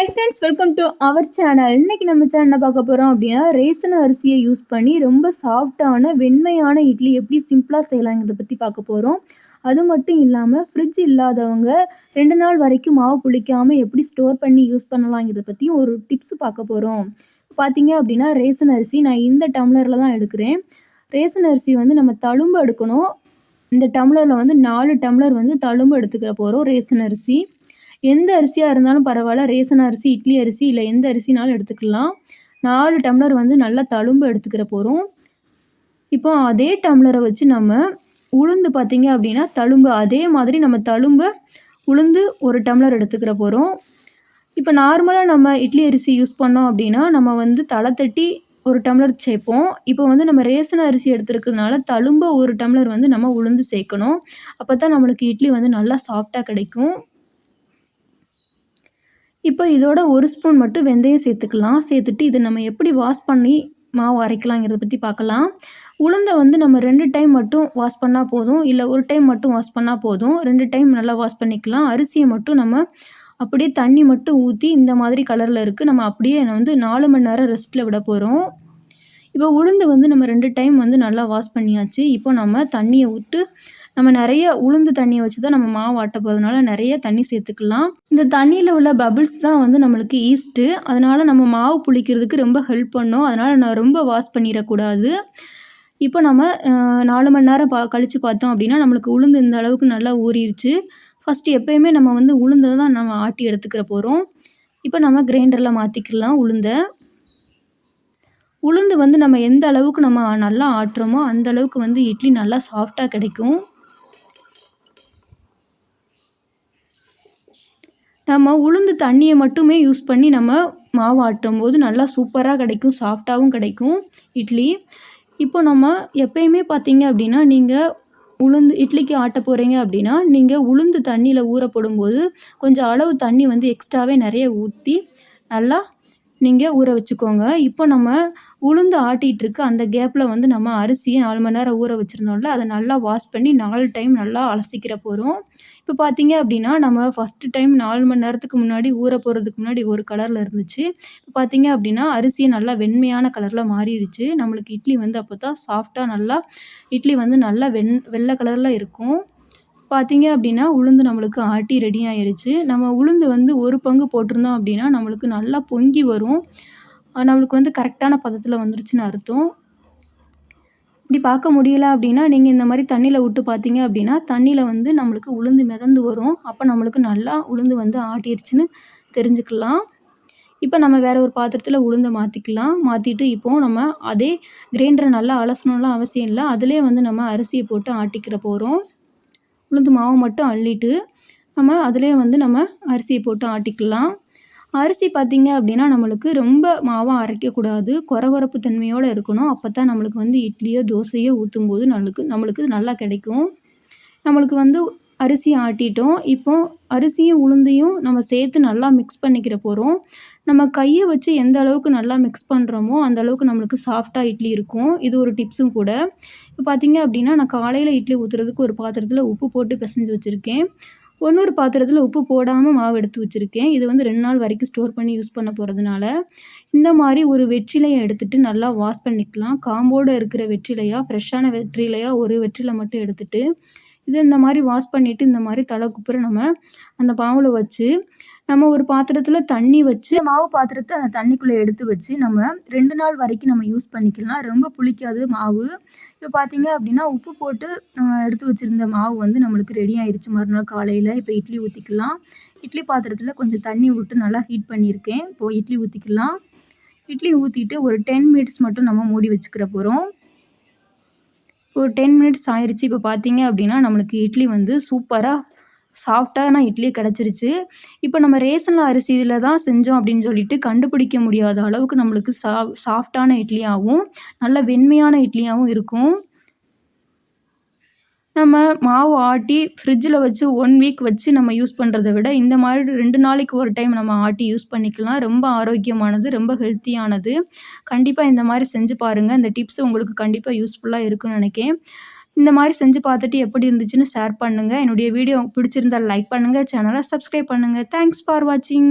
Hi friends, welcome to our channel. இன்றைக்கி நம்ம சேனலில் பார்க்க போகிறோம் அப்படின்னா ரேசன் அரிசியை யூஸ் பண்ணி ரொம்ப சாஃப்டான வெண்மையான இட்லி எப்படி சிம்பிளாக செய்யலாங்கிறத பற்றி பார்க்க போகிறோம். அது மட்டும் இல்லாமல் ஃப்ரிட்ஜ் இல்லாதவங்க 2 நாள் வரைக்கும் மாவு புளிக்காமல் எப்படி ஸ்டோர் பண்ணி யூஸ் பண்ணலாங்கிறத பற்றியும் ஒரு டிப்ஸ் பார்க்க போகிறோம். பார்த்தீங்க அப்படின்னா ரேசன் அரிசி நான் இந்த டம்ளரில் தான் எடுக்கிறேன். ரேசன் அரிசி வந்து நம்ம தழும்பு எடுக்கணும். இந்த டம்ளரில் வந்து 4 டம்ளர் வந்து தழும்பு எடுத்துக்கிற போகிறோம். ரேசன் அரிசி எந்த அரிசியாக இருந்தாலும் பரவாயில்ல, ரேசன் அரிசி, இட்லி அரிசி இல்லை எந்த அரிசினாலும் எடுத்துக்கலாம். 4 டம்ளர் வந்து நல்லா தழும்பு எடுத்துக்கிற போகிறோம். இப்போ அதே டம்ளரை வச்சு நம்ம உளுந்து பார்த்திங்க அப்படின்னா தழும்பு அதே மாதிரி நம்ம தழும்பை உளுந்து 1 டம்ளர் எடுத்துக்கிற போகிறோம். இப்போ நார்மலாக நம்ம இட்லி அரிசி யூஸ் பண்ணோம் அப்படின்னா நம்ம வந்து தலை தட்டி 1 டம்ளர் சேர்ப்போம். இப்போ வந்து நம்ம ரேசன் அரிசி எடுத்துருக்கிறதுனால தழும்பை 1 டம்ளர் வந்து நம்ம உளுந்து சேர்க்கணும். அப்போ தான் நம்மளுக்கு இட்லி வந்து நல்லா சாஃப்டாக கிடைக்கும். இப்போ இதோட 1 ஸ்பூன் மட்டும் வெந்தயம் சேர்த்துக்கலாம். சேர்த்துட்டு இதை நம்ம எப்படி வாஷ் பண்ணி மாவு அரைக்கலாங்கிறத பற்றி பார்க்கலாம். உளுந்தை வந்து நம்ம 2 டைம் மட்டும் வாஷ் பண்ணால் போதும், இல்லை 1 டைம் மட்டும் வாஷ் பண்ணால் போதும். 2 டைம் நல்லா வாஷ் பண்ணிக்கலாம். அரிசியை மட்டும் நம்ம அப்படியே தண்ணி மட்டும் ஊற்றி இந்த மாதிரி கலரில் இருக்குது, நம்ம அப்படியே வந்து 4 மணி நேரம் ரெஸ்ட்டில் விட போகிறோம். இப்போ உளுந்து வந்து நம்ம 2 டைம் வந்து நல்லா வாஷ் பண்ணியாச்சு. இப்போ நம்ம தண்ணியை விட்டு நம்ம நிறைய உளுந்து தண்ணியை வச்சு தான் நம்ம மாவு ஆட்ட போகிறதுனால நிறைய தண்ணி சேர்த்துக்கலாம். இந்த தண்ணியில் உள்ள பபிள்ஸ் தான் வந்து நம்மளுக்கு ஈஸ்ட்டு, அதனால் நம்ம மாவு புளிக்கிறதுக்கு ரொம்ப ஹெல்ப் பண்ணும். அதனால் நான் ரொம்ப வாஷ் பண்ணிடக்கூடாது. இப்போ நம்ம 4 மணி நேரம் கழித்து பார்த்தோம் அப்படின்னா நம்மளுக்கு உளுந்து இந்த அளவுக்கு நல்லா ஊறிடுச்சு. ஃபஸ்ட்டு எப்போயுமே நம்ம வந்து உளுந்தை தான் நம்ம ஆட்டி எடுத்துக்கிற போகிறோம். இப்போ நம்ம கிரைண்டரில் மாற்றிக்கலாம் உளுந்து வந்து நம்ம எந்த அளவுக்கு நம்ம நல்லா ஆட்டுறோமோ அந்த அளவுக்கு வந்து இட்லி நல்லா சாஃப்டாக கிடைக்கும். நம்ம உளுந்து தண்ணியை மட்டுமே யூஸ் பண்ணி நம்ம மாவு ஆட்டும் போது நல்லா சூப்பராக கிடைக்கும், சாஃப்டாகவும் கிடைக்கும் இட்லி. இப்போ நம்ம எப்பயுமே பார்த்தீங்க அப்படின்னா நீங்கள் உளுந்து இட்லிக்கு ஆட்ட போகிறீங்க அப்படின்னா நீங்கள் உளுந்து தண்ணியில் ஊற போடும்போது கொஞ்சம் அளவு தண்ணி வந்து எக்ஸ்ட்ராவே நிறைய ஊற்றி நல்லா நீங்கள் ஊற வச்சுக்கோங்க. இப்போ நம்ம உளுந்து ஆட்டிகிட்ருக்கு அந்த கேப்பில் வந்து நம்ம அரிசியை 4 மணி நேரம் ஊற வச்சுருந்தோம்ல, அதை நல்லா வாஷ் பண்ணி 4 டைம் நல்லா அலசிக்கிற போகிறோம். இப்போ பார்த்தீங்க அப்படின்னா நம்ம ஃபஸ்ட்டு டைம் 4 மணி நேரத்துக்கு முன்னாடி ஊற போகிறதுக்கு முன்னாடி ஒரு கலரில் இருந்துச்சு. இப்போ பார்த்தீங்க அப்படின்னா அரிசியை நல்லா வெண்மையான கலரில் மாறிடுச்சு. நம்மளுக்கு இட்லி வந்து அப்போ தான் சாஃப்டாக நல்லா இட்லி வந்து நல்லா வெள்ளை கலரில் இருக்கும். பார்த்தீங்க அப்படின்னா உளுந்து நம்மளுக்கு ஆட்டி ரெடி ஆயிடுச்சு. நம்ம உளுந்து வந்து 1 பங்கு போட்டிருந்தோம் அப்படின்னா நம்மளுக்கு நல்லா பொங்கி வரும். நம்மளுக்கு வந்து கரெக்டான பதத்தில் வந்துருச்சுன்னு அர்த்தம். இப்படி பார்க்க முடியல அப்படின்னா நீங்கள் இந்த மாதிரி தண்ணியில் விட்டு பார்த்தீங்க அப்படின்னா தண்ணியில் வந்து நம்மளுக்கு உளுந்து மிதந்து வரும். அப்போ நம்மளுக்கு நல்லா உளுந்து வந்து ஆட்டிடுச்சுன்னு தெரிஞ்சுக்கலாம். இப்போ நம்ம வேறு ஒரு பாத்திரத்தில் உளுந்தை மாற்றிட்டு இப்போது நம்ம அதே கிரைண்டரை நல்லா அலசணும்லாம் அவசியம் இல்லை, அதிலே வந்து நம்ம அரிசியை போட்டு ஆட்டிக்கிற போகிறோம். உளுந்து மாவு மட்டும் அள்ளிட்டு நம்ம அதிலே வந்து நம்ம அரிசியை போட்டு ஆட்டிக்கலாம். அரிசி பார்த்திங்க அப்படின்னா நம்மளுக்கு ரொம்ப மாவாக அரைக்கக்கூடாது, கொரகொரப்பு தன்மையோடு இருக்கணும். அப்போ தான் நம்மளுக்கு வந்து இட்லியோ தோசையோ ஊற்றும் போது நம்மளுக்கு நல்லா கிடைக்கும். நம்மளுக்கு வந்து அரிசி ஆட்டிட்டோம். இப்போ அரிசியும் உளுந்தையும் நம்ம சேர்த்து நல்லா மிக்ஸ் பண்ணிக்கிற போகிறோம். நம்ம கையை வச்சு எந்த அளவுக்கு நல்லா மிக்ஸ் பண்ணுறோமோ அந்த அளவுக்கு நம்மளுக்கு சாஃப்டாக இட்லி இருக்கும். இது ஒரு டிப்ஸும் கூட. இப்போ பார்த்திங்க அப்படின்னா நான் காலையில் இட்லி ஊற்றுறதுக்கு ஒரு பாத்திரத்தில் உப்பு போட்டு பிசைஞ்சு வச்சுருக்கேன். இன்னொரு பாத்திரத்தில் உப்பு போடாமல் மாவு எடுத்து வச்சுருக்கேன். இது வந்து 2 நாள் வரைக்கும் ஸ்டோர் பண்ணி யூஸ் பண்ண போகிறதுனால இந்த மாதிரி ஒரு வெற்றிலையை எடுத்துகிட்டு நல்லா வாஷ் பண்ணிக்கலாம். காம்போடு இருக்கிற வெற்றிலையாக, ஃப்ரெஷ்ஷான வெற்றிலையாக ஒரு வெற்றிலை மட்டும் எடுத்துகிட்டு இது இந்த மாதிரி வாஷ் பண்ணிவிட்டு இந்த மாதிரி தலை குப்புற நம்ம அந்த மாவில் வச்சு நம்ம ஒரு பாத்திரத்தில் தண்ணி வச்சு மாவு பாத்திரத்தை அந்த தண்ணிக்குள்ளே எடுத்து வச்சு நம்ம 2 நாள் வரைக்கும் நம்ம யூஸ் பண்ணிக்கலாம். ரொம்ப புளிக்காது மாவு. இப்போ பார்த்தீங்க அப்படின்னா உப்பு போட்டு எடுத்து வச்சுருந்த மாவு வந்து நம்மளுக்கு ரெடி ஆயிடுச்சு. மறுநாள் காலையில் இப்போ இட்லி ஊற்றிக்கலாம். இட்லி பாத்திரத்தில் கொஞ்சம் தண்ணி விட்டு நல்லா ஹீட் பண்ணியிருக்கேன். இப்போது இட்லி ஊற்றிக்கலாம். இட்லி ஊற்றிட்டு ஒரு 10 மினிட்ஸ் மட்டும் நம்ம மூடி வச்சுக்கிற போகிறோம். ஒரு 10 மினிட்ஸ் ஆயிடுச்சு. இப்போ பார்த்தீங்க அப்படின்னா நம்மளுக்கு இட்லி வந்து சூப்பராக சாஃப்டான இட்லி கிடச்சிருச்சு. இப்போ நம்ம ரேஷன் அரிசியில் தான் செஞ்சோம் அப்படின்னு சொல்லிட்டு கண்டுபிடிக்க முடியாத அளவுக்கு நம்மளுக்கு சாஃப்டான இட்லியாகவும் நல்ல வெண்மையான இட்லியாகவும் இருக்கும். நம்ம மாவு ஆட்டி ஃப்ரிட்ஜில் வச்சு 1 வீக் வச்சு நம்ம யூஸ் பண்ணுறத விட இந்த மாதிரி 2 நாளைக்கு ஒரு டைம் நம்ம ஆட்டி யூஸ் பண்ணிக்கலாம். ரொம்ப ஆரோக்கியமானது, ரொம்ப ஹெல்த்தியானது. கண்டிப்பாக இந்த மாதிரி செஞ்சு பாருங்கள். இந்த டிப்ஸ் உங்களுக்கு கண்டிப்பாக யூஸ்ஃபுல்லாக இருக்குன்னு நினைக்கிறேன். இந்த மாதிரி செஞ்சு பார்த்துட்டு எப்படி இருந்துச்சுன்னு ஷேர் பண்ணுங்கள். என்னுடைய வீடியோ பிடிச்சிருந்தால் லைக் பண்ணுங்கள், சேனலை சப்ஸ்கிரைப் பண்ணுங்கள். தேங்க்ஸ் ஃபார் வாட்சிங்.